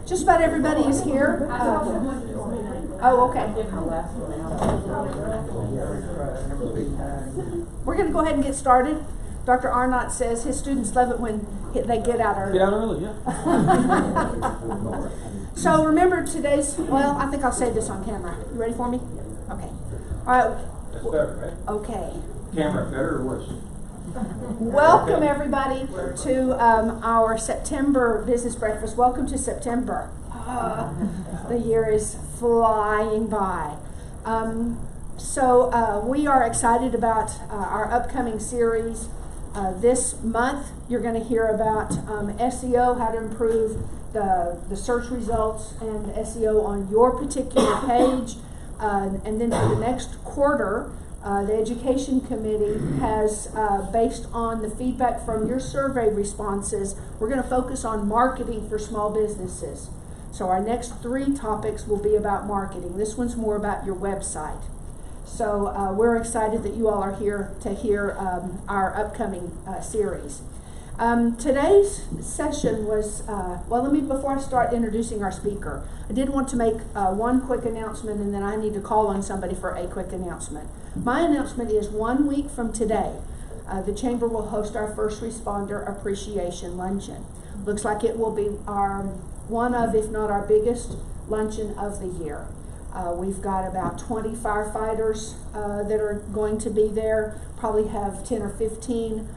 Just about everybody is here. Oh, okay. We're going to go ahead and get started. Dr. Arnott says his students love it when they get out early. Get out early, yeah. So remember today's, well, I think I'll say this on camera. You ready for me? Okay. All right. That's better, right? Okay. Camera, better or worse? Welcome everybody to our September business breakfast. Welcome to September. The year is flying by. So we are excited about our upcoming series. This month you're going to hear about SEO, how to improve the search results and SEO on your particular page. And then for the next quarter, the Education Committee has, based on the feedback from your survey responses, we're going to focus on marketing for small businesses. So our next 3 topics will be about marketing. This one's more about your website. So we're excited that you all are here to hear our upcoming series. Today's session was, before I start introducing our speaker, I did want to make one quick announcement, and then I need to call on somebody for a quick announcement. My announcement is 1 week from today, the Chamber will host our First Responder Appreciation Luncheon. Looks like it will be one of, if not our biggest luncheon of the year. We've got about 20 firefighters that are going to be there, probably have 10 or 15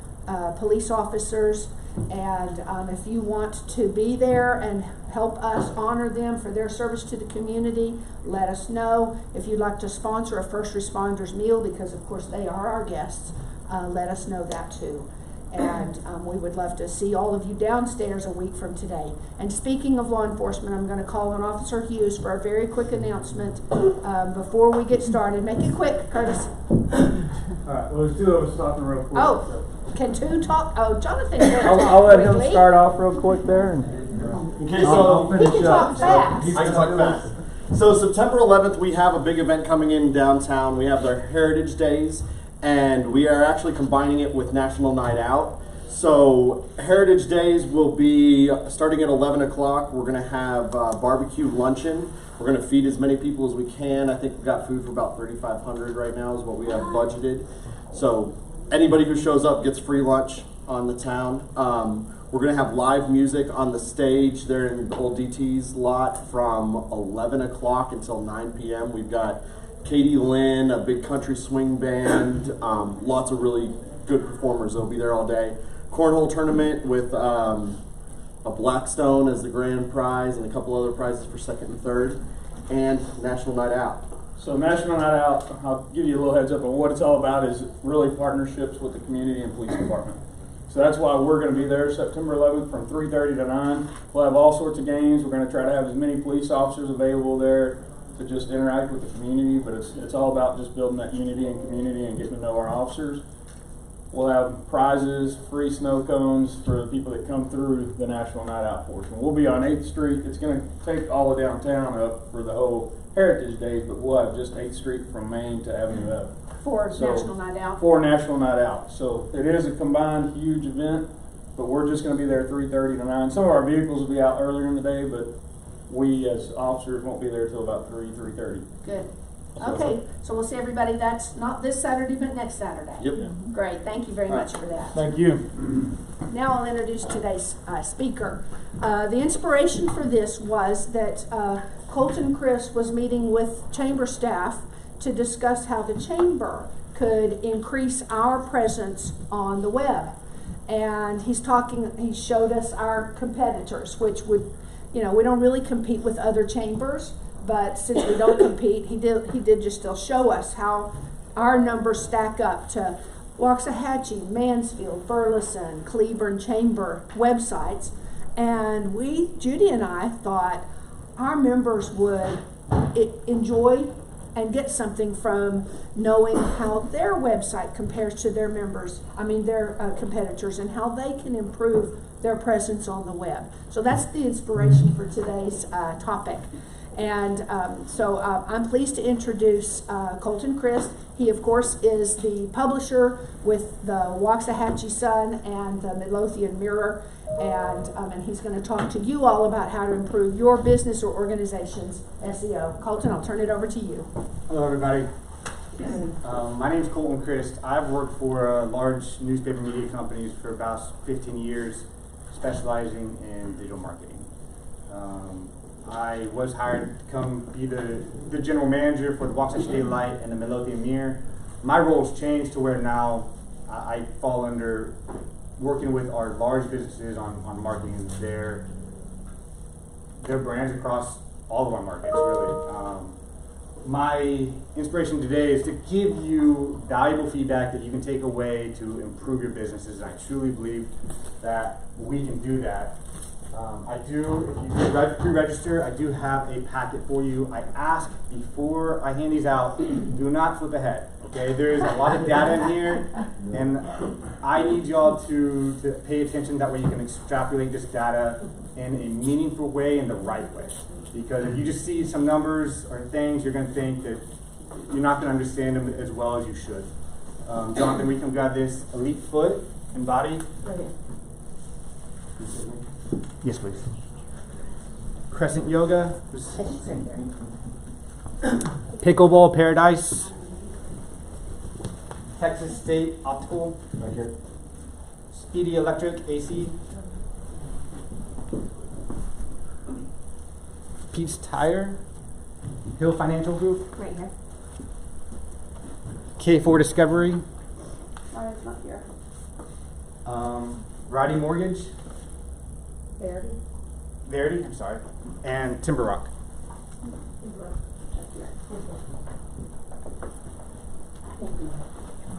police officers, and if you want to be there and help us honor them for their service to the community, let us know. If you'd like to sponsor a first responders meal, because of course they are our guests, let us know that too. And we would love to see all of you downstairs a week from today. And speaking of law enforcement, I'm going to call on Officer Hughes for a very quick announcement before we get started. Make it quick, Curtis. All right, well, there's 2 of us talking real quick. Oh, so. Can 2 talk? Oh, Jonathan. I'll let him start off real quick there. And okay, so he can talk fast. I can talk fast. So September 11th, we have a big event coming in downtown. We have their Heritage Days, and we are actually combining it with National Night Out. So Heritage Days will be starting at 11 o'clock. We're going to have barbecue luncheon. We're going to feed as many people as we can. I think we've got food for about 3,500 right now is what we have budgeted. So anybody who shows up gets free lunch on the town. We're going to have live music on the stage there in the old DT's lot from 11 o'clock until 9 p.m. We've got Katie Lynn, a big country swing band, lots of really good performers. They'll be there all day. Cornhole tournament with a Blackstone as the grand prize and a couple other prizes for second and third, and National Night Out. So National Night Out, I'll give you a little heads up on what it's all about, is really partnerships with the community and police department. So that's why we're going to be there September 11th from 3:30 to 9. We'll have all sorts of games. We're going to try to have as many police officers available there to just interact with the community, but it's all about just building that unity and community and getting to know our officers. We'll have prizes, free snow cones for the people that come through the National Night Out portion. We'll be on 8th Street. It's going to take all of downtown up for the whole Heritage Days, but we'll have just 8th Street from Main to Avenue F. For National Night Out. For National Night Out. So it is a combined huge event, but we're just going to be there 3:30 to 9. Some of our vehicles will be out earlier in the day, but we as officers won't be there till about 3:30. Good. Okay, so we'll see everybody. That's not this Saturday, but next Saturday. Yep. Great. Thank you very much for that. Thank you. Now I'll introduce today's speaker. The inspiration for this was that Colten Crist was meeting with chamber staff to discuss how the chamber could increase our presence on the web. And he showed us our competitors, which would, we don't really compete with other chambers, but since we don't compete, he did just still show us how our numbers stack up to Waxahachie, Mansfield, Burleson, Cleburne Chamber websites. And Judy and I thought our members would enjoy and get something from knowing how their website compares to their competitors, and how they can improve their presence on the web. So that's the inspiration for today's topic. And so I'm pleased to introduce Colten Crist. He, of course, is the publisher with the Waxahachie Sun and the Midlothian Mirror. And he's going to talk to you all about how to improve your business or organization's SEO. Colten, I'll turn it over to you. Hello, everybody. My name is Colten Crist. I've worked for large newspaper media companies for about 15 years, specializing in digital marketing. I was hired to come be the general manager for the Waxahachie Daily Light and the Midlothian Mirror. My role has changed to where now I fall under working with our large businesses on marketing their brands across all of our markets, really. My inspiration today is to give you valuable feedback that you can take away to improve your businesses, and I truly believe that we can do that. If you pre-register, I do have a packet for you. I ask before I hand these out, do not flip ahead, okay? There's a lot of data in here, and I need y'all to pay attention. That way you can extrapolate this data in a meaningful way, in the right way. Because if you just see some numbers or things, you're going to think that you're not going to understand them as well as you should. Jonathan, we can grab this elite foot and body. Right here. Yes, please. Crescent yoga. Pickleball paradise. Texas State Optical. Right here. Speedy Electric AC. Pete's Tire. Hill Financial Group. Right here. K4 Discovery. Sorry, it's not here. Roddy Mortgage. Verity. I'm sorry. And Timber Rock.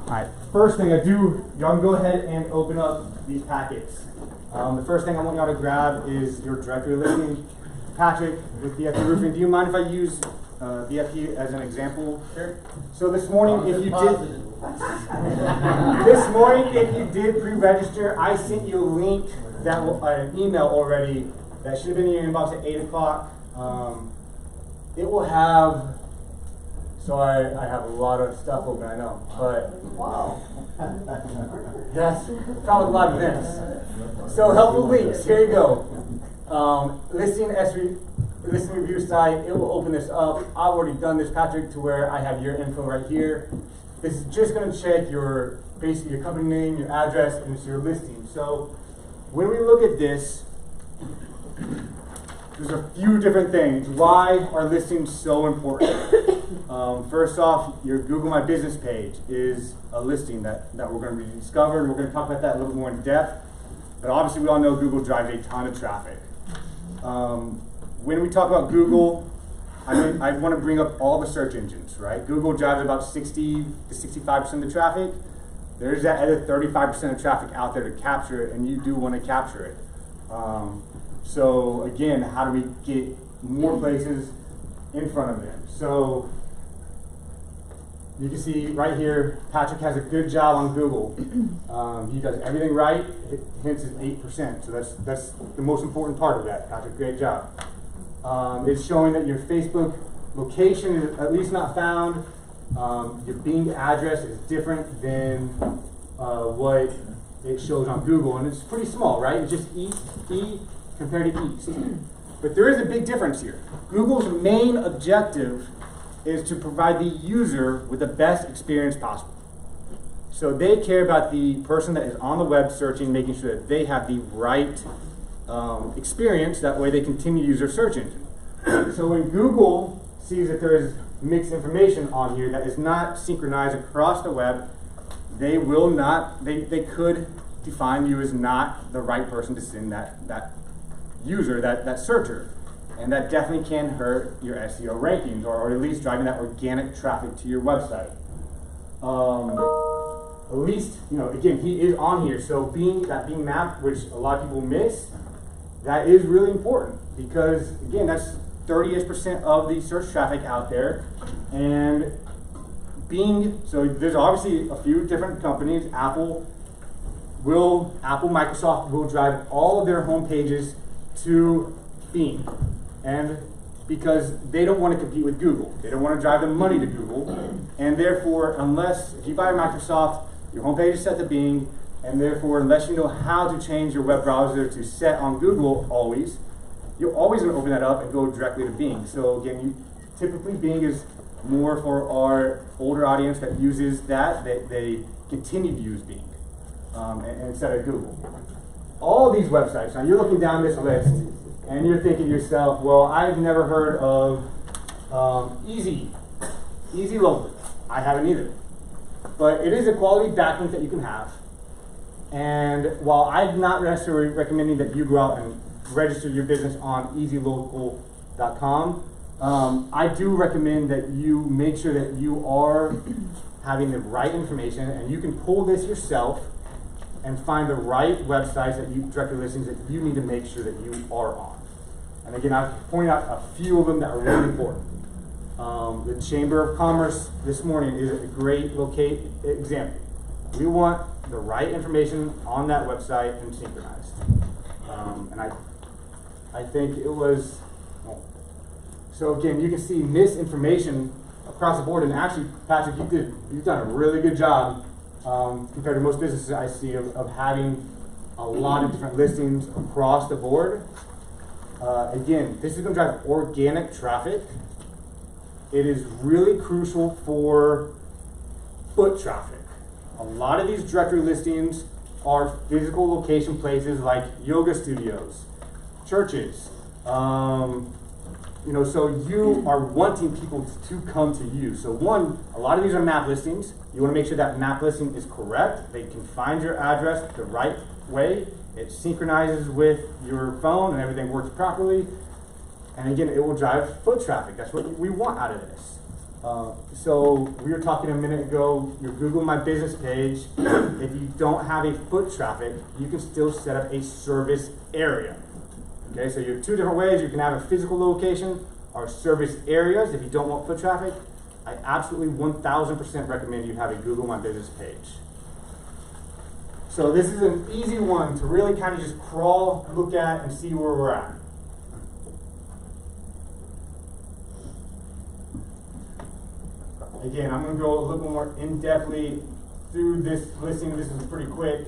Alright, first thing I do, y'all can go ahead and open up these packets. The first thing I want y'all to grab is your directory listing. Patrick with BFP Roofing, do you mind if I use BFP as an example here? So this morning, if you did pre-register, I sent you a link, an email already that should have been in your inbox at 8 o'clock. It will have, sorry, I have a lot of stuff open, I know, but wow. That's probably a lot of this. So helpful links, here you go. Listing review site, it will open this up. I've already done this, Patrick, to where I have your info right here. This is just going to check your company name, your address, and it's your listing. So when we look at this, there's a few different things. Why are listings so important? First off, your Google My Business page is a listing that we're going to be discovering. We're going to talk about that a little bit more in depth. But obviously, we all know Google drives a ton of traffic. When we talk about Google, I want to bring up all the search engines, right? Google drives about 60 to 65% of the traffic. There's that other 35% of traffic out there to capture it, and you do want to capture it. So again, how do we get more places in front of them? So you can see right here, Patrick has a good job on Google. He does everything right, hence his 8%. So that's the most important part of that. Patrick, great job. It's showing that your Facebook location is at least not found. Your Bing address is different than what it shows on Google, and it's pretty small, right? It's just E compared to East. But there is a big difference here. Google's main objective is to provide the user with the best experience possible. So they care about the person that is on the web searching, making sure that they have the right experience. That way they continue to use their search engine. So when Google sees that there is mixed information on here that is not synchronized across the web, they will not, they could define you as not the right person to send that user, that searcher. And that definitely can hurt your SEO rankings, or at least driving that organic traffic to your website. At least, again, he is on here. So being map, which a lot of people miss, that is really important, because again, that's 30% of the search traffic out there. And so there's obviously a few different companies. Apple, Microsoft will drive all of their home pages to Bing. And because they don't want to compete with Google. They don't want to drive the money to Google. And therefore, if you buy Microsoft, your homepage is set to Bing, And therefore, unless you know how to change your web browser to set on Google always, you're always going to open that up and go directly to Bing. So again, typically Bing is more for our older audience that uses that they continue to use Bing instead of Google. All these websites, now you're looking down this list and you're thinking to yourself, well, I've never heard of Easy Local. I haven't either. But it is a quality backlink that you can have. And while I'm not necessarily recommending that you go out and register your business on easylocal.com, I do recommend that you make sure that you are having the right information, and you can pull this yourself and find the right websites directory listings that you need to make sure that you are on. And again, I've pointed out a few of them that are really important. The Chamber of Commerce this morning is a great example. We want the right information on that website and synchronized. And I think it was, so again, you can see misinformation across the board. And actually, Patrick, you've done a really good job compared to most businesses I see of having a lot of different listings across the board. Again, this is going to drive organic traffic. It is really crucial for foot traffic. A lot of these directory listings are physical location places like yoga studios, churches. So you are wanting people to come to you. So one, a lot of these are map listings. You want to make sure that map listing is correct. They can find your address the right way. It synchronizes with your phone and everything works properly. And again, it will drive foot traffic. That's what we want out of this. So we were talking a minute ago, your Google My Business page, if you don't have a foot traffic, you can still set up a service area. Okay, so you have two different ways. You can have a physical location or service areas if you don't want foot traffic. I absolutely 1000% recommend you have a Google My Business page. So this is an easy one to really kind of just crawl, look at, and see where we're at. Again, I'm going to go a little more in-depthly through this listing. This is pretty quick.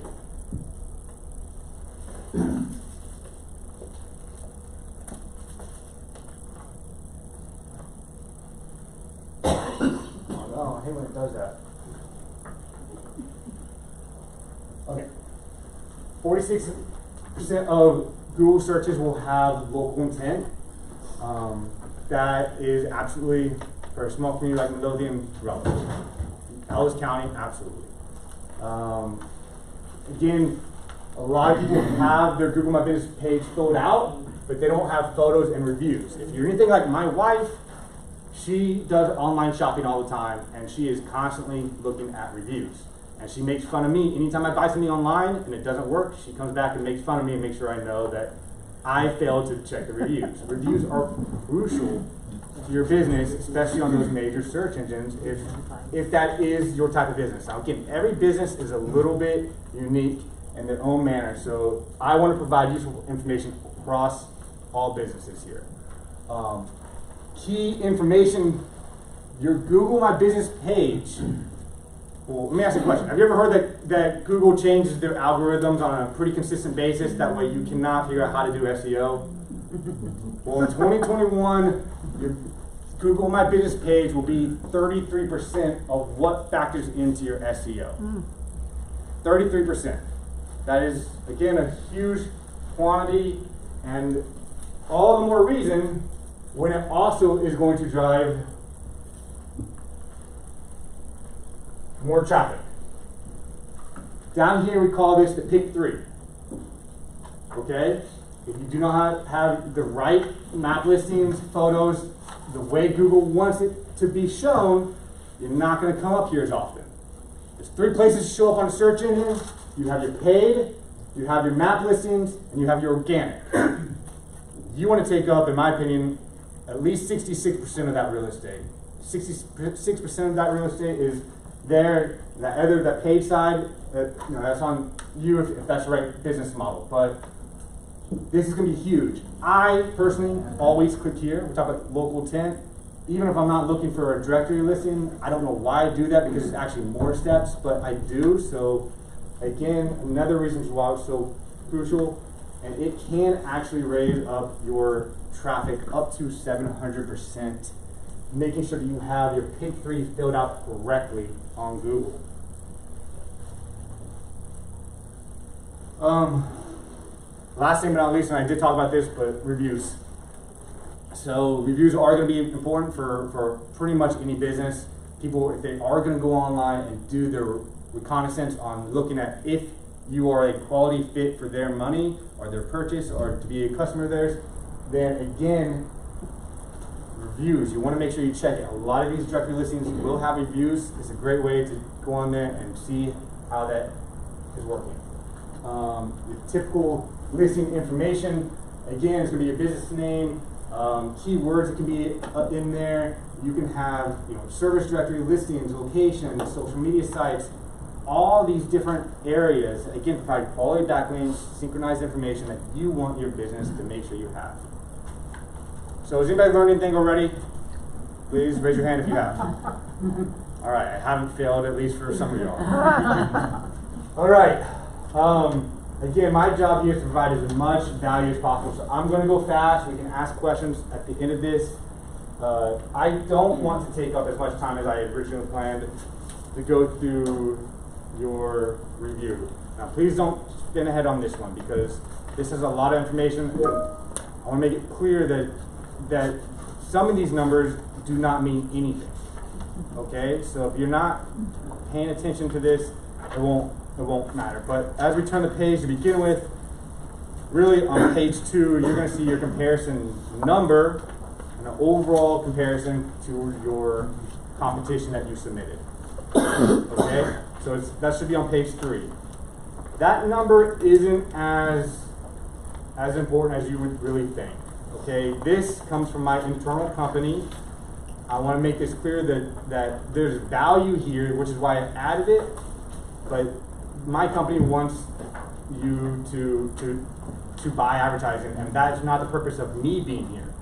Oh, I hate when it does that. Okay. 46% of Google searches will have local intent. That is absolutely, for a small community like Midlothian, relevant. Ellis County, absolutely. Again, a lot of people have their Google My Business page filled out, but they don't have photos and reviews. If you're anything like my wife, she does online shopping all the time, and she is constantly looking at reviews. And she makes fun of me. Anytime I buy something online and it doesn't work, she comes back and makes fun of me and makes sure I know that I failed to check the reviews. Reviews are crucial to your business, especially on those major search engines, if that is your type of business. Now again, every business is a little bit unique in their own manner, so I want to provide useful information across all businesses here. Key information, your Google My Business page. Well, let me ask you a question. Have you ever heard that Google changes their algorithms on a pretty consistent basis? That way you cannot figure out how to do SEO? Well, in 2021, your Google My Business page will be 33% of what factors into your SEO. 33%. That is, again, a huge quantity, and all the more reason when it also is going to drive more traffic. Down here we call this the pick 3. Okay? If you do not have the right map listings, photos, the way Google wants it to be shown, you're not going to come up here as often. There's 3 places to show up on a search engine. You have your paid, you have your map listings, and you have your organic. You want to take up, in my opinion, at least 66% of that real estate. 66% of that real estate is there. That paid side, that's on you if that's the right business model. But this is going to be huge. I personally always click here. We talk about local intent. Even if I'm not looking for a directory listing, I don't know why I do that because it's actually more steps, but I do. So Again, another reason why it's so crucial, and it can actually raise up your traffic up to 700%, making sure that you have your pick 3 filled out correctly on Google. Last thing but not least, and I did talk about this, but reviews. So reviews are going to be important for pretty much any business. People, if they are going to go online and do their reconnaissance on looking at if you are a quality fit for their money or their purchase or to be a customer of theirs, then again, reviews. You want to make sure you check it. A lot of these directory listings will have reviews. It's a great way to go on there and see how that is working. Your typical listing information, again, it's going to be your business name, keywords that can be in there. You can have, service directory listings, locations, social media sites, all these different areas. Again, provide quality backlinks, synchronized information that you want your business to make sure you have. So has anybody learned anything already? Please raise your hand if you have. All right, I haven't failed, at least for some of y'all. All right. Again, my job here is to provide as much value as possible. So I'm going to go fast. We can ask questions at the end of this. I don't want to take up as much time as I had originally planned to go through your review. Now, please don't spin ahead on this one because this is a lot of information. I want to make it clear that some of these numbers do not mean anything. Okay, so if you're not paying attention to this, it won't matter. But as we turn the page to begin with, really on page 2, you're going to see your comparison number and an overall comparison to your competition that you submitted. Okay, so that should be on page 3. That number isn't as important as you would really think. Okay, this comes from my internal company. I want to make this clear that there's value here, which is why I added it. But my company wants you to buy advertising, and that's not the purpose of me being here.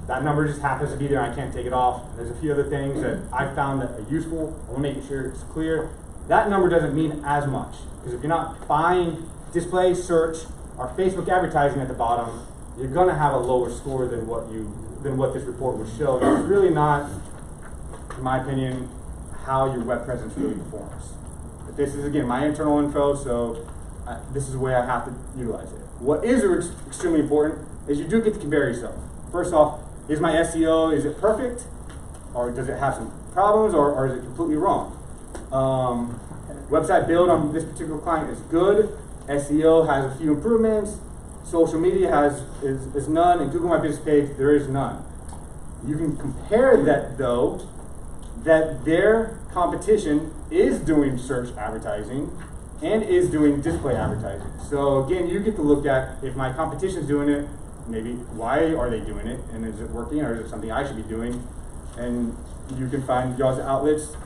That number just happens to be there. I can't take it off. There's a few other things that I found that are useful. I want to make sure it's clear. That number doesn't mean as much because if you're not buying display, search, or Facebook advertising at the bottom, you're going to have a lower score than what this report would show. It's really not, in my opinion, how your web presence really performs. But this is, again, my internal info, so this is the way I have to utilize it. What is extremely important is you do get to compare yourself. First off, is my SEO, is it perfect? Or does it have some problems, or is it completely wrong? Website build on this particular client is good. SEO has a few improvements. Social media is none, and Google My Business page, there is none. You can compare that, though, that their competition is doing search advertising and is doing display advertising. So again, you get to look at if my competition is doing it, maybe why are they doing it, and is it working, or is it something I should be doing? And you can find y'all's outlets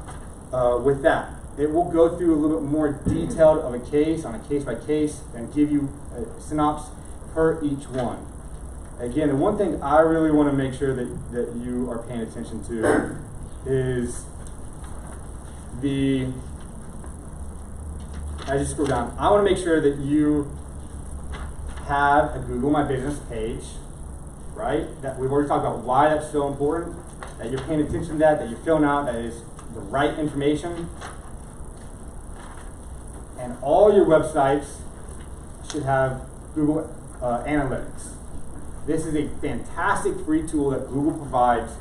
with that. It will go through a little bit more detailed of a case, on a case by case, and give you a synopsis per each one. Again, the one thing I really want to make sure that you are paying attention to is as you scroll down, I want to make sure that you have a Google My Business page, right? That we've already talked about why that's so important, that you're paying attention to that you're filling out, that is the right information. And all your websites should have Google Analytics. This is a fantastic free tool that Google provides,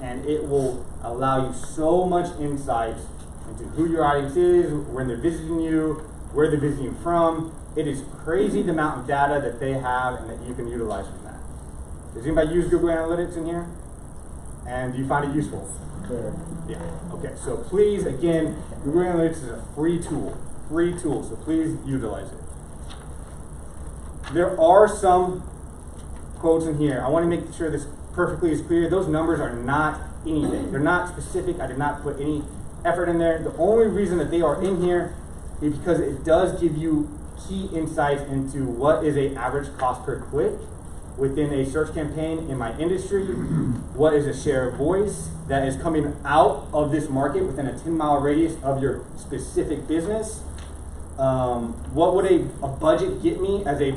and it will allow you so much insight into who your audience is, when they're visiting you, where they're visiting you from. It is crazy the amount of data that they have and that you can utilize from that. Does anybody use Google Analytics in here? And do you find it useful? Sure. Yeah. Okay, so please, again, Google Analytics is a free tool, so please utilize it. There are some quotes in here. I want to make sure this perfectly is clear. Those numbers are not anything. They're not specific. I did not put any effort in there. The only reason that they are in here is because it does give you key insights into what is an average cost per click within a search campaign in my industry, what is a share of voice that is coming out of this market within a 10-mile radius of your specific business, what would a budget get me as a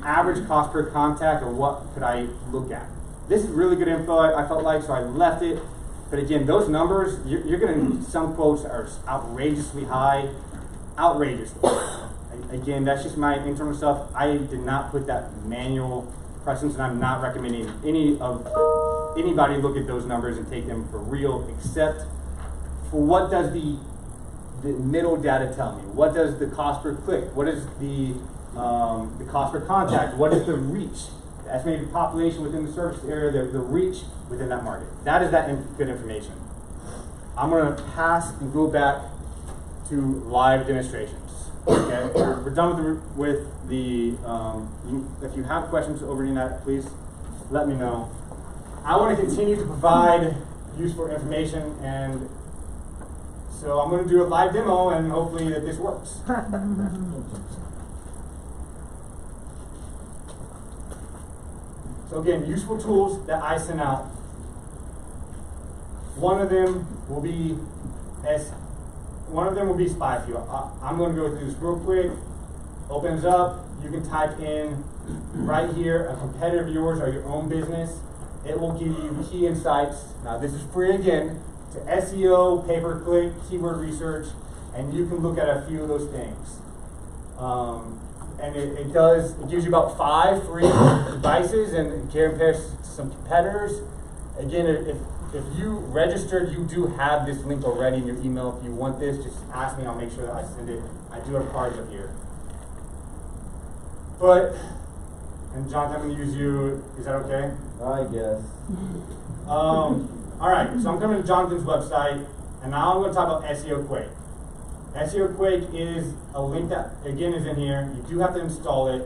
average cost per contact, or what could I look at? This is really good info, I felt like, so I left it. But again, those numbers, you're going to, some quotes are outrageously high, outrageously. Again, that's just my internal stuff. I did not put that manual precedence, and I'm not recommending anybody look at those numbers and take them for real, except for what does the middle data tell me? What does the cost per click? What is the cost per contact? What is the reach? The estimated population within the service area, the reach within that market. That is good information. I'm going to pass and go back to live demonstrations. Okay, we're done with the if you have questions over the net, please let me know. I want to continue to provide useful information, and so I'm going to do a live demo, and hopefully that this works. So again, useful tools that I sent out. One of them will be Spyfu. I'm going to go through this real quick. Opens up. You can type in right here a competitor of yours or your own business. It will give you key insights. Now this is free again to SEO, pay-per-click, keyword research, and you can look at a few of those things. And it gives you about 5 free devices and compares to some competitors. Again, if you registered, you do have this link already in your email. If you want this, just ask me, I'll make sure that I send it. I do have cards up here. And Jonathan, I'm going to use you, is that okay? I guess. All right, so I'm coming to Jonathan's website, and now I'm going to talk about SEOquake. SEOquake is a link that, again, is in here. You do have to install it.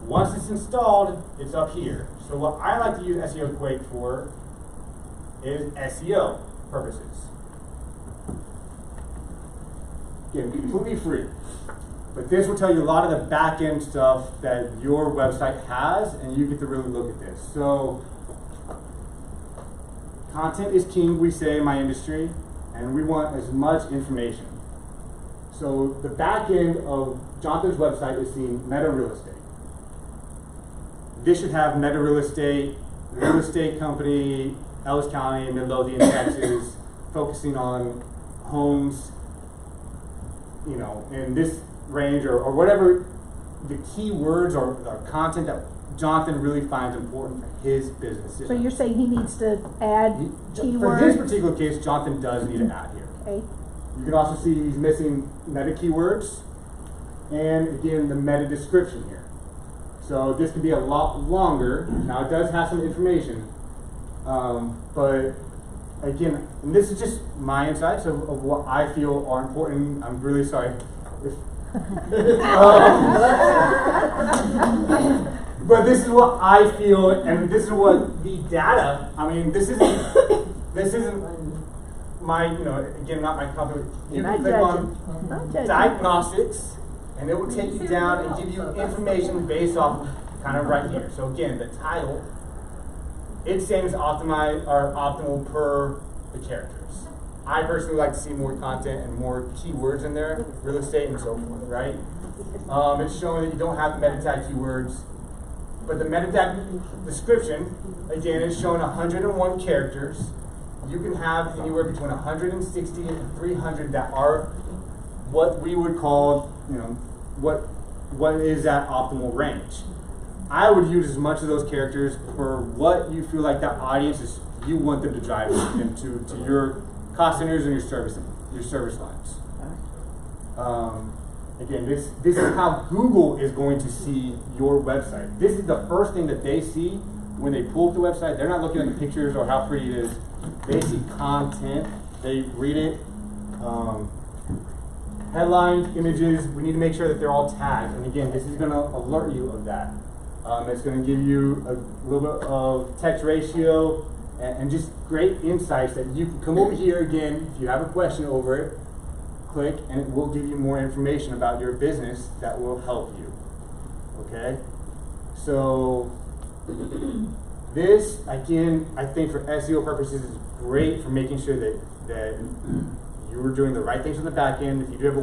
Once it's installed, it's up here. So what I like to use SEOquake for is SEO purposes. Again, completely free. But this will tell you a lot of the back-end stuff that your website has, and you get to really look at this. So, content is king, we say in my industry, and we want as much information. So the back end of Jonathan's website is seeing Meta Real Estate. This should have Meta Real Estate company, Ellis County, Midlothian, Texas, focusing on homes, in this range or whatever the keywords or content that Jonathan really finds important for his business. So you're saying he needs to add keywords? For this particular case, Jonathan does need to add here. Okay. You can also see he's missing meta keywords and again the meta description here. So this could be a lot longer. Now it does have some information, but again, and this is just my insights of what I feel are important. I'm really sorry. But this is what I feel, and this is what the data. I mean, this isn't my, again, not my company. You can click on diagnostics, and it will take you down and give you information based off kind of right here. So again, the title, it's saying it's optimal per the characters. I personally like to see more content and more keywords in there, real estate and so forth, right? It's showing that you don't have meta tag keywords, but the meta tag description, again, is showing 101 characters. You can have anywhere between 160 and 300 that are what we would call, what is that optimal range. I would use as much of those characters for what you feel like that audience is, you want them to drive into to your cost centers and your service lines. Again, this is how Google is going to see your website. This is the first thing that they see when they pull up the website. They're not looking at the pictures or how pretty it is. They see content, they read it. Headlines, images, we need to make sure that they're all tagged. And again, this is going to alert you of that. It's going to give you a little bit of text ratio and just great insights that you can come over here again if you have a question over it, click, and it will give you more information about your business that will help you. Okay? So this, again, I think for SEO purposes is great for making sure that you're doing the right things on the back end. If you do have a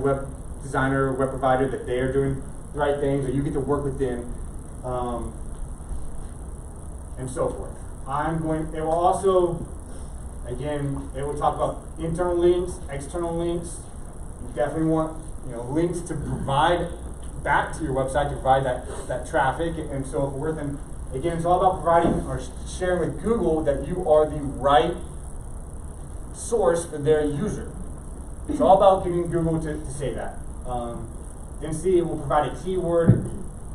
designer or web provider that they are doing the right things, or you get to work with them, and so forth. It will also, again, it will talk about internal links, external links. You definitely want, links to provide back to your website, to provide that traffic and so forth. And again, it's all about providing or sharing with Google that you are the right source for their user. It's all about getting Google to say that. Then see, it will provide a keyword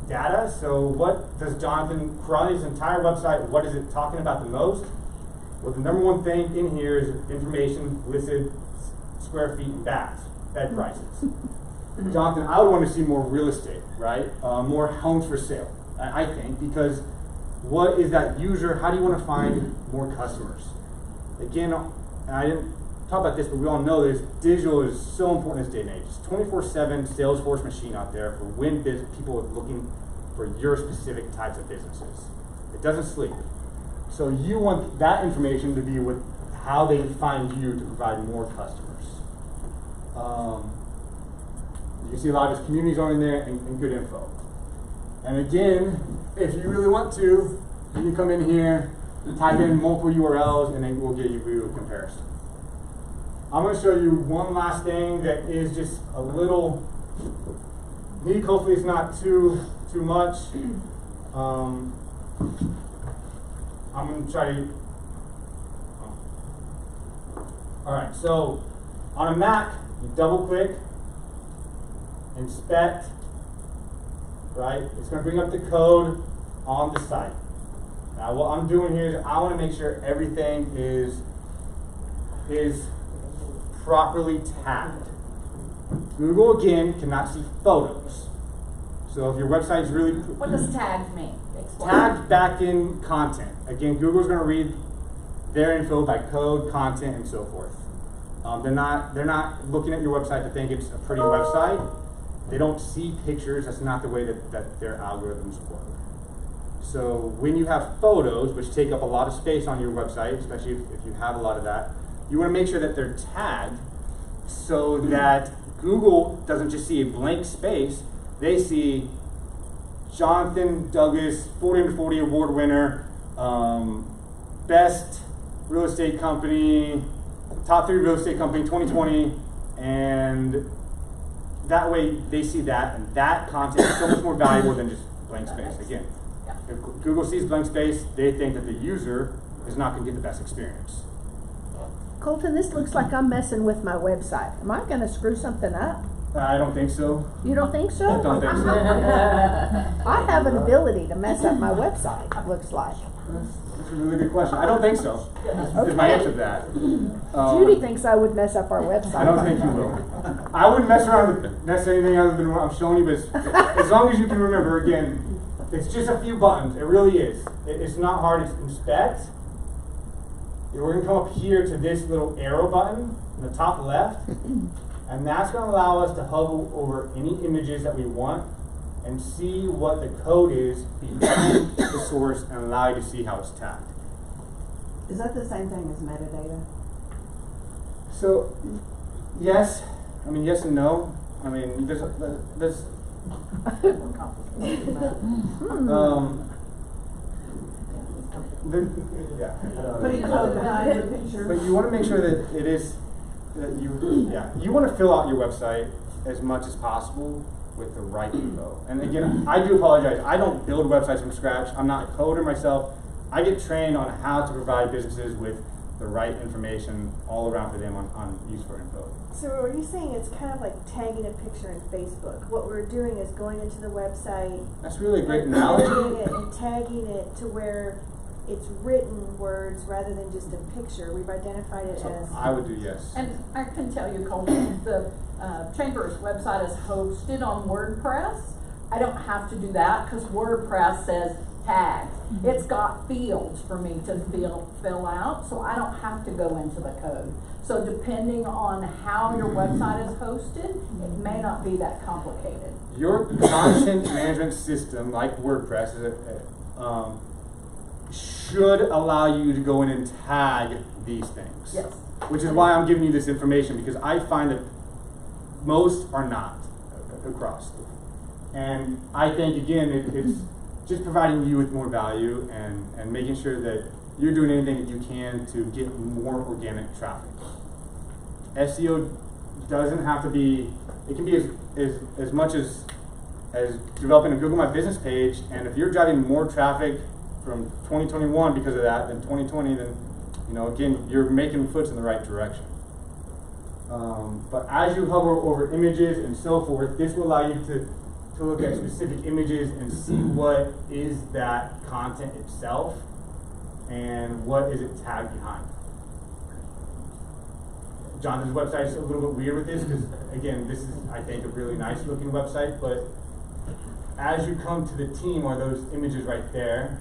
data. So what does Jonathan, throughout his entire website, what is it talking about the most? Well, the number one thing in here is information listed, square feet, and bed prices. Jonathan, I would want to see more real estate, right? More homes for sale, I think, because what is that user, how do you want to find more customers? Again, I didn't talk about this, but we all know this, digital is so important in this day and age. It's 24/7 Salesforce machine out there for when people are looking for your specific types of businesses. It doesn't sleep. So you want that information to be with how they find you to provide more customers. You can see a lot of his communities are in there and good info. And again, if you really want to, you can come in here, type in multiple URLs, and then we'll get you a comparison. I'm going to show you one last thing that is just a little unique. Hopefully it's not too much. I'm going to try to... Alright, so on a Mac, you double click, inspect, right? It's going to bring up the code on the site. Now what I'm doing here is I want to make sure everything is properly tagged. Google, again, cannot see photos. So if your website is really... What does tagged mean? Explain. Tagged back in content. Again, Google's going to read their info by code, content, and so forth. They're not looking at your website to think it's a pretty website. They don't see pictures. That's not the way that their algorithms work. So when you have photos, which take up a lot of space on your website, especially if you have a lot of that, you want to make sure that they're tagged so that Google doesn't just see a blank space. They see Jonathan Douglas, 40 under 40 award winner, best real estate company, top 3 real estate company 2020, and that way they see that, and that content is so much more valuable than just blank space. Again, if Google sees blank space, they think that the user is not going to get the best experience. Colten, this looks like I'm messing with my website. Am I going to screw something up? I don't think so. You don't think so? I don't think so. I have an ability to mess up my website, it looks like. That's a really good question. I don't think so. Is my answer to that. Judy thinks I would mess up our website. I don't think you will. I wouldn't mess around with necessarily anything other than what I'm showing you, but as long as you can remember, again, it's just a few buttons. It really is. It's not hard. It's inspect. We're going to come up here to this little arrow button in the top left, and that's going to allow us to hover over any images that we want and see what the code is behind the source and allow you to see how it's tagged. Is that the same thing as metadata? So, yes. I mean, yes and no. I mean, there's Putting code behind the picture. But you want to make sure that it is, that you want to fill out your website as much as possible with the right info. And again, I do apologize. I don't build websites from scratch. I'm not a coder myself. I get trained on how to provide businesses with the right information all around for them on useful info. So are you saying it's kind of like tagging a picture in Facebook? What we're doing is going into the website. That's really a great analogy. And tagging it to where it's written words rather than just a picture. We've identified it as... I would do yes. And I can tell you, Colten, the Chamber's website is hosted on WordPress. I don't have to do that because WordPress says tags. It's got fields for me to fill out, so I don't have to go into the code. So depending on how your website is hosted, it may not be that complicated. Your content management system, like WordPress, should allow you to go in and tag these things. Yes. Which is why I'm giving you this information, because I find that most are not. across. And I think, again, it's just providing you with more value and making sure that you're doing anything that you can to get more organic traffic. SEO doesn't have to be, it can be as much as developing a Google My Business page, and if you're driving more traffic from 2021 because of that than 2020, then, you know, again, you're making foot in the right direction. But as you hover over images and so forth, this will allow you to look at specific images and see what is that content itself and what is it tagged behind. Jonathan's website is a little bit weird with this because, again, this is, I think, a really nice looking website, but as you come to the team are those images right there.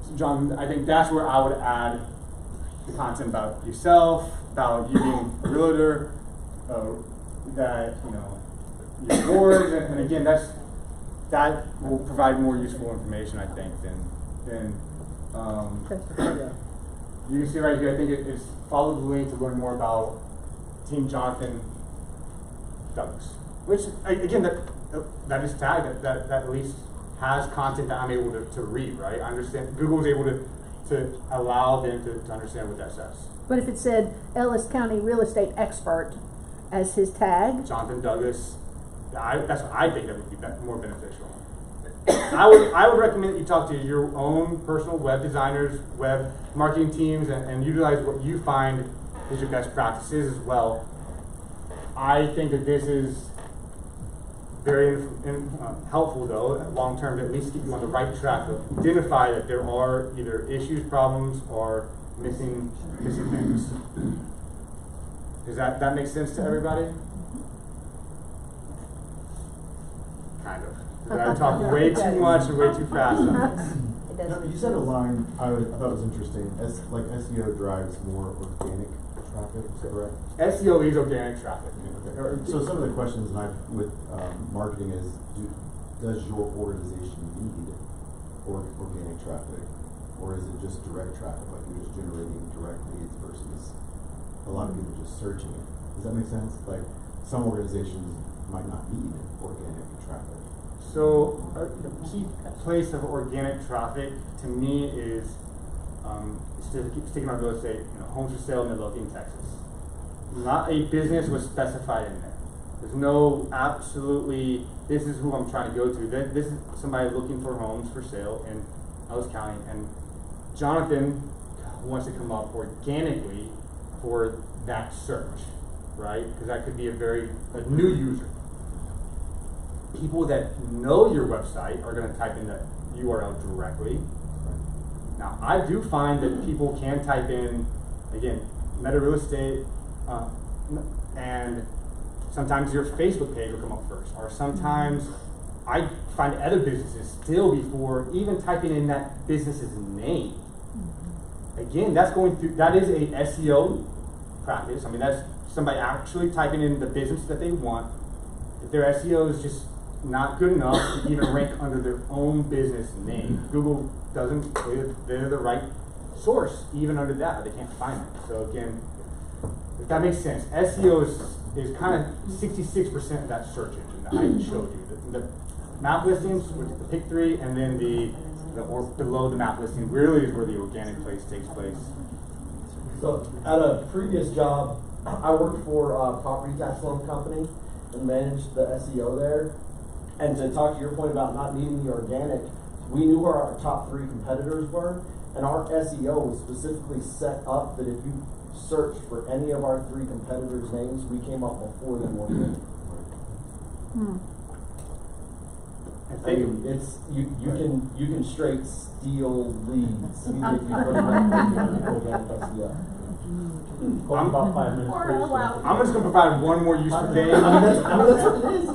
So John, I think that's where I would add the content about yourself, about you being a realtor, that, you know, your boards, and again, that will provide more useful information, I think, than you can see right here, I think it's follow the link to learn more about Team Jonathan Douglas, which, again, that is tagged, that at least has content that I'm able to read, right? I understand, Google is able to allow them to understand what that says. But if it said Ellis County real estate expert as his tag, Jonathan Douglas, that's what I think that would be more beneficial. I would recommend that you talk to your own personal web designers, web marketing teams, and utilize what you find is your best practices as well. I think that this is very helpful, though, long term, to at least get you on the right track to identify that there are either issues, problems, or missing things. Does that make sense to everybody? Kind of. I'm talking way too much and way too fast on this. No, you said a line I thought was interesting. Like SEO drives more organic traffic, correct? SEO is organic traffic. Okay. So some of the questions with marketing is, does your organization need organic traffic, or is it just direct traffic, like you're just generating direct leads versus a lot of people just searching it? Does that make sense? Like some organizations might not need organic traffic. So a key place of organic traffic to me is sticking on real estate, homes for sale in Midlothian, Texas. Not a business was specified in there. There's no absolutely, this is who I'm trying to go to. This is somebody looking for homes for sale in Ellis County, and Jonathan wants to come up organically for that search, right? Because that could be a new user. People that know your website are going to type in the URL directly. Now, I do find that people can type in, again, Meta Real Estate, and sometimes your Facebook page will come up first, or sometimes I find other businesses still before even typing in that business's name. Again, that is a SEO practice. I mean, that's somebody actually typing in the business that they want. If their SEO is just not good enough to even rank under their own business name, Google doesn't, they're the right source, even under that, they can't find it. So again, if that makes sense, SEO is kind of 66% of that search engine that I showed you. The map listings, which is the pick three, and then or below the map listing really is where the organic place takes place. So at a previous job, I worked for a property tax loan company and managed the SEO there. And to talk to your point about not needing the organic, we knew where our top 3 competitors were, and our SEO was specifically set up that if you search for any of our 3 competitors' names, we came up before them organic. I mean, it's you can straight steal leads even if you put them on organic SEO. About 5 minutes. I'm just going to provide one more useful thing. That's what it is.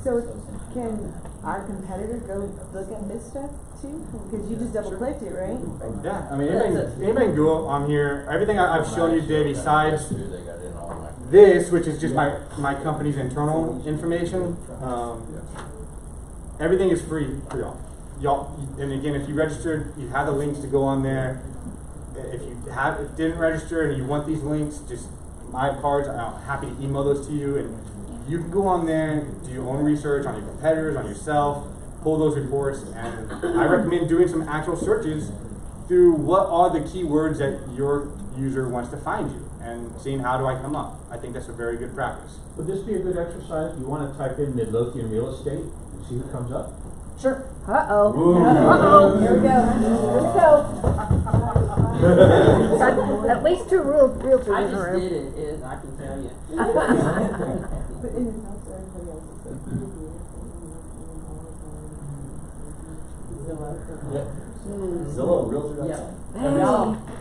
So can our competitor go look at this stuff too? Because you just double clicked it, right? Yeah, I mean, anybody can go on here. Everything I've shown you today besides this, which is just my company's internal information, everything is free for y'all. And again, if you registered, you have the links to go on there. if you didn't register and you want these links, just my cards, I'm happy to email those to you, and you can go on there and do your own research on your competitors, on yourself, pull those reports, and I recommend doing some actual searches through what are the keywords that your user wants to find you, and seeing how do I come up. I think that's a very good practice. Would this be a good exercise? You want to type in Midlothian real estate and see who comes up? Sure. Uh-oh. Ooh. Uh-oh. Here we go. Here we go. At least two realtors I in the just room. did it, I can tell you. Zillow, realtor. Yeah. Hey.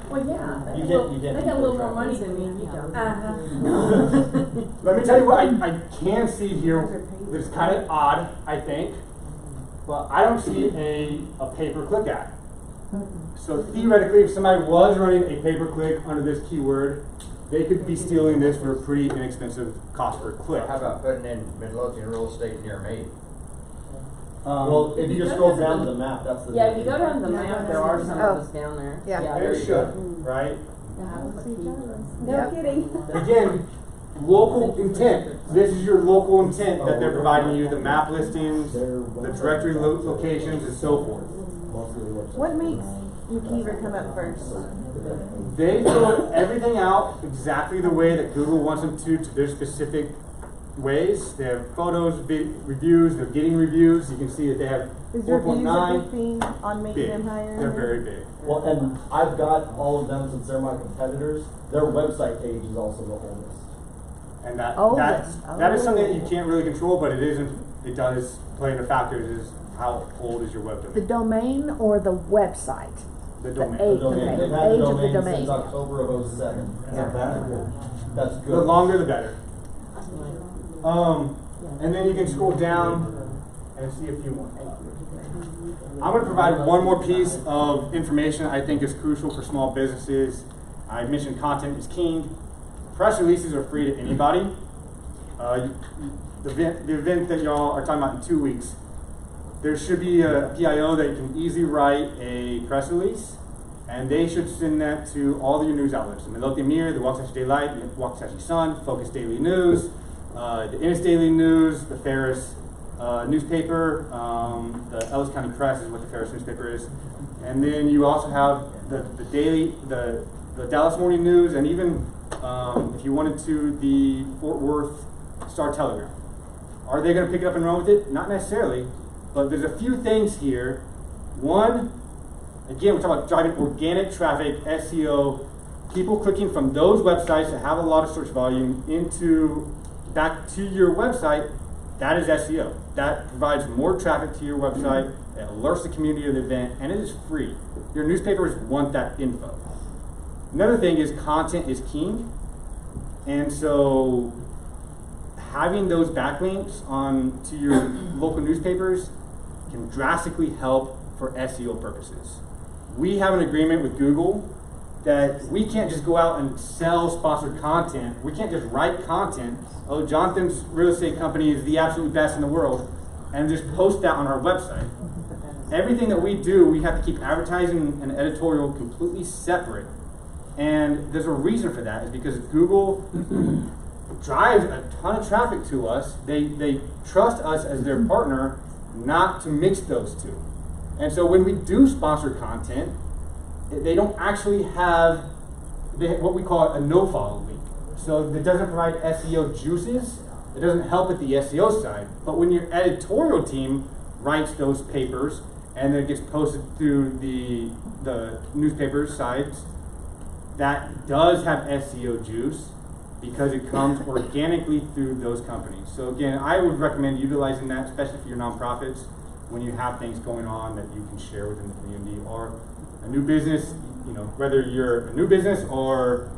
Well, yeah. You get They got a little more money than me, you don't. Let me tell you what I can see here that's kind of odd, I think. But I don't see a pay-per-click ad. So theoretically, if somebody was running a pay-per-click under this keyword, they could be stealing this for a pretty inexpensive cost per click. How about putting in Midlothian real estate near me? Well, if you just scroll down to the map, that's the. Yeah, if you go down to the map, there are some of us down there. Yeah. There there you should, go. right? No Yep. kidding. Again, local intent. This is your local intent that they're providing you, the map listings, the directory locations, and so forth. What makes McKeever come up first? They fill everything out exactly the way that Google wants them to their specific ways. They have photos, reviews, they're getting reviews. You can see that they have Is reviews a 4.9. big thing on making Big. them higher? They're very big. Well, and I've got all of them since they're my competitors. Their website page is also the oldest. And that Oldest. that is something that you can't really control, but it does play into factors is how old is your web The domain. domain or the website? The domain. age The domain. domain. They've had the Age of the domain domain. since October of 07. That's good. The longer the better. And then you can scroll down and see a few more. I'm going to provide one more piece of information I think is crucial for small businesses. I mentioned content is king. Press releases are free to anybody. The event that y'all are talking about in 2 weeks, there should be a PIO that you can easily write a press release, and they should send that to all of your news outlets. The Midlothian Mirror, the Waukesha Daylight, the Waukesha Sun, Focus Daily News, the Ennis Daily News, the Ferris newspaper, the Ellis County Press is what the Ferris newspaper is. And then you also have the Dallas Morning News, and even if you wanted to, the Fort Worth Star Telegram. Are they going to pick it up and run with it? Not necessarily, but there's a few things here. One, again, we're talking about driving organic traffic, SEO, people clicking from those websites that have a lot of search volume back to your website. That is SEO. That provides more traffic to your website, it alerts the community of the event, and it is free. Your newspapers want that info. Another thing is content is king, and so having those backlinks to your local newspapers can drastically help for SEO purposes. We have an agreement with Google that we can't just go out and sell sponsored content. We can't just write content. Oh, Jonathan's real estate company is the absolute best in the world, and just post that on our website. Everything that we do, we have to keep advertising and editorial completely separate. And there's a reason for that, is because Google drives a ton of traffic to us. They trust us as their partner not to mix those two. And so when we do sponsored content, they don't actually have what we call a no-follow link. So it doesn't provide SEO juices. It doesn't help at the SEO side. But when your editorial team writes those papers and then it gets posted through the newspaper sites, that does have SEO juice because it comes organically through those companies. So again, I would recommend utilizing that, especially for your nonprofits, when you have things going on that you can share within the community, or a new business, whether you're a new business or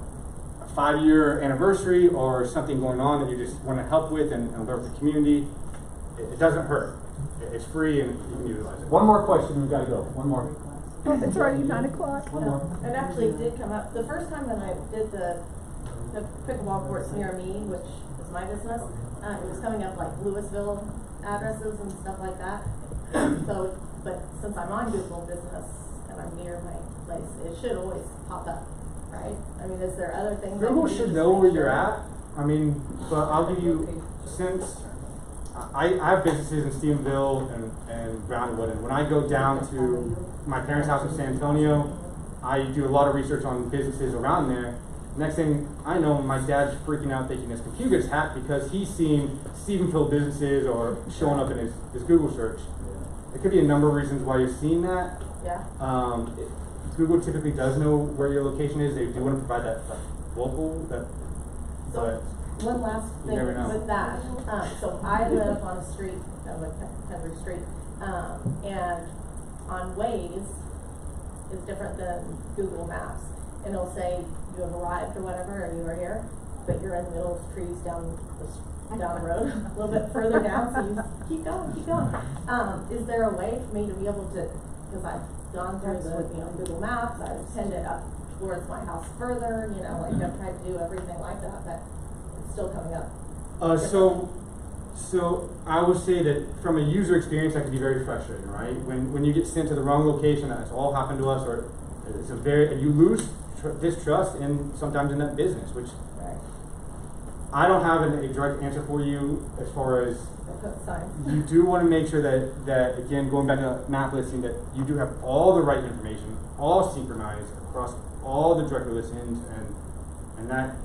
a 5-year anniversary or something going on that you just want to help with and alert the community. It doesn't hurt. It's free and you can utilize it. One more question, we've got to go. One more. Oh, it's already 9 o'clock. One more. It actually did come up. The first time that I did the pickleball courts near me, which is my business, it was coming up like Louisville addresses and stuff like that. So, but since I'm on Google Business, and I'm near my place, it should always pop up, right? I mean, is there other things? I Google can do should to know make where you're sure? at. I mean, but I'll give you, since I have businesses in Stephenville and Brownwood, and when I go down to my parents' house in San Antonio, I do a lot of research on businesses around there. Next thing I know, my dad's freaking out thinking his computer's hacked because he's seeing Stephenville businesses or showing up in his Google search. There could be a number of reasons why you're seeing that. Yeah. Google typically does know where your location is. They do want to provide that local, but One last You thing never know. with that, so I live on a street, like Kendrick Street, and on Waze is different than Google Maps. And it'll say you have arrived or whatever, or you are here, but you're in the middle of trees down the road, a little bit further down, so you keep going, keep going. Is there a way for me to be able to, because I've gone through Google Maps, I've tended up towards my house further, like I've tried to do everything like that, but it's still coming up. So I would say that from a user experience, that can be very frustrating, right? When you get sent to the wrong location, that's all happened to us, or it's and you lose distrust in sometimes in that business, which Right. I don't have a direct answer for you as far as Sign. you do want to make sure that again, going back to map listing, that you do have all the right information, all synchronized across all the directory listings, and that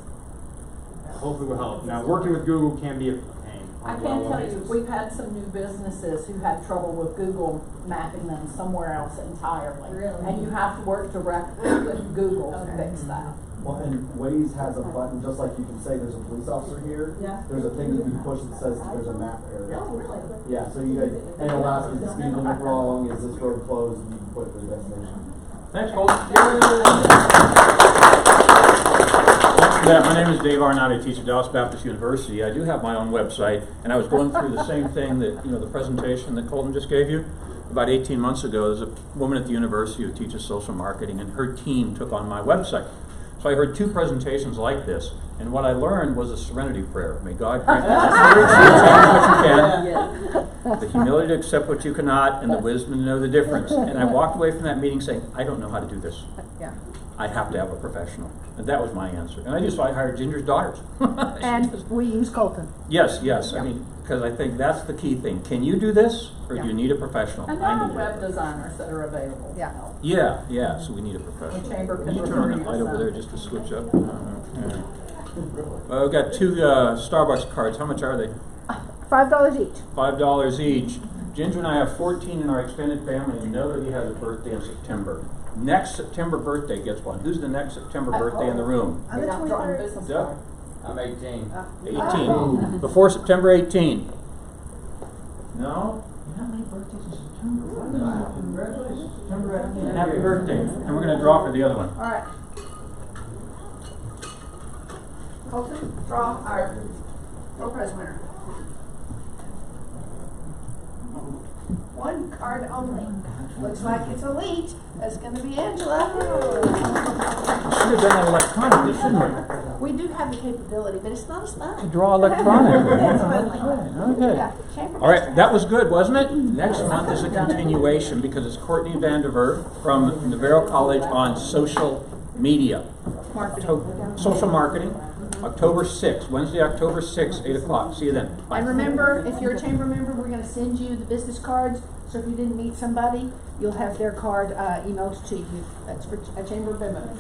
hopefully will help. Now, working with Google can be a pain. I can tell you, we've had some new businesses who had trouble with Google mapping them somewhere else entirely. Really? And you have to work directly with Google to fix that. Well, and Waze has a button, just like you can say there's a police officer here. Yeah. There's a thing that you push that says there's a map area. Oh, really? Yeah, so you guys, and it'll ask, is the speed limit wrong, is this road closed, and you can put the destination. Thanks, Colton. Yeah, my name is Dave Arnotti. I teach at Dallas Baptist University. I do have my own website, and I was going through the same thing that, the presentation that Colton just gave you. About 18 months ago, there's a woman at the university who teaches social marketing, and her team took on my website. So I heard 2 presentations like this, and what I learned was a serenity prayer. May God grant you the courage to change what you can, the humility to accept what you cannot, and the wisdom to know the difference. And I walked away from that meeting saying, I don't know how to do this. Yeah. I have to have a professional. And that was my answer. And I hired Ginger's daughters. And we use Colten. Yes. I mean, because I think that's the key thing. Can you do this, or do you need a professional? And there are web designers that are available. Yeah. Yeah, so we need a professional. The chamber Can you can turn on refer that light you over some. there just to switch up? Okay. Well, we've got 2 Starbucks cards. How much are they? $5 each. $5 each. Ginger and I have 14 in our extended family, and nobody has a birthday in September. Next September birthday gets one. Who's the next September birthday in the room? I'm the You're not drawing 23rd. business Duh. card. I'm 18. 18. Before September 18. No? You have many birthdays in September. No. Congratulations. September 18. Happy birthday. And we're going to draw for the other one. All right. Colten, draw our door prize winner. 1 card only. Looks like it's elite. That's going to be Angela. We should have done that electronically, shouldn't we? We do have the capability, but it's not as fun. Draw electronically. It's fun. Okay. Yeah, chamber All right, master. that was good, wasn't it? Next month is a continuation because it's Courtney Vandiver from Navarro College on social media. Social marketing. October 6th, Wednesday, October 6th, 8 o'clock. See you then. Bye. And remember, if you're a chamber member, we're going to send you the business cards. So if you didn't meet somebody, you'll have their card emailed to you. That's for a chamber benefit.